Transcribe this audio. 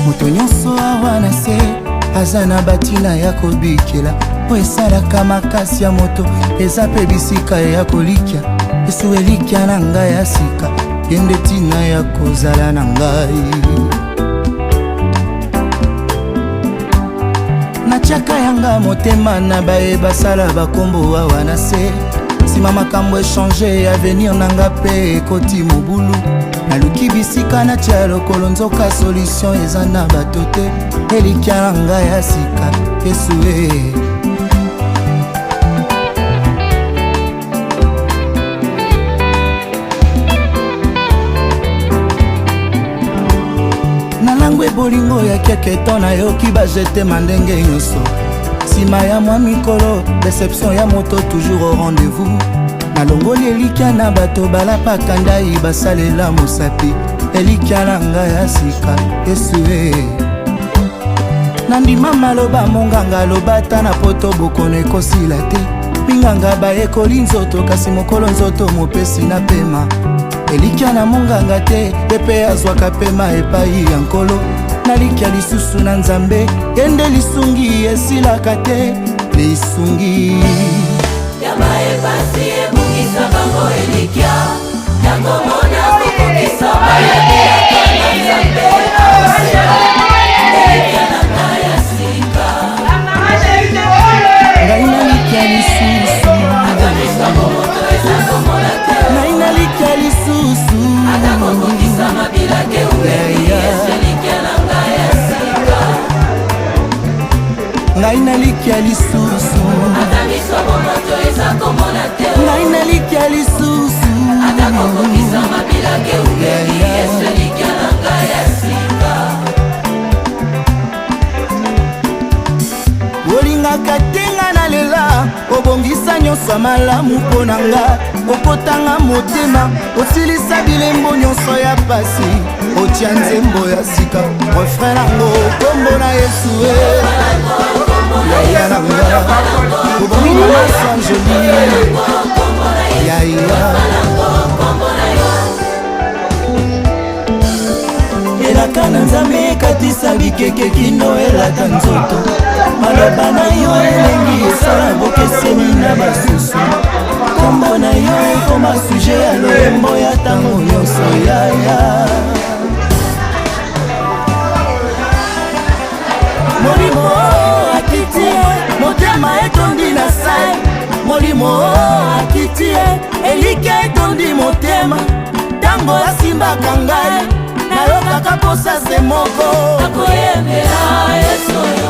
Moto nyonso awa na se aza na batina ya kobikela po esalaka makasi ya moto eza pe bisika ya kolikya esu elikya na ngai ya sika yende tina ya kozala na ngai natiaka yanga motema na baye basala bakombo awa na se nsima makambo echange avenir nanga pe ekoti mobulu naluki bisika natia lokolo nzoka solution eza na bato te elikya na ngai ya sika esue na langu ebolingo ya keketo nayoki bajetema ndenge nyonso nsima ya mwa mikolo deception ya moto toujours au rendez-vous nalongoli elikya na bato balapaka ndai basalela mosapi elikya na ngai ya sika esue nandima maloba monganga lobata na poto bokono ekosila te binganga bayekoli nzoto kasi mokolo nzoto mopesi na pema elikya na monganga te epe azwaka pema epai ya nkolo nalikya lisusu na nzambe kende lisungi esilaka te lisungi Yama epasi ebungisa bango elikya Yango mona kokokisa bayade akana nzambe elikya na ngai ya sika ngai nalikya lisusu atamisa momoto eza komona te ngai nalikya lisusu ata kokokisa mabilake ungeli yesu elikya na ngai ya sika ngai nalikya lisusu atamisa momoto eza komona te ngai nalikya lisusu ata kokokisa mabilake ungeli yesu elikya na ngai ya sika olingaka tenga na lela obongisa nyonso malamu mpo na nga okotanga motema osilisa bilembo nyonso ya pasi otia nzembo ya sika refrain nango kombo na yesu yaya na nga obomi mama sanjoli yaya elaka na nzambe ekatisa bikeke kino elata nzoto maloba na yo elengi esala bokeseni na basusu kombo na yo ekoma suje ya loyembo ya ntango nyonso yaya molimo akiti motema etondi na sai molimo akiti elikya etondi motema ntango asimbaka ngai nayokaka posa se moko akoyembela yesu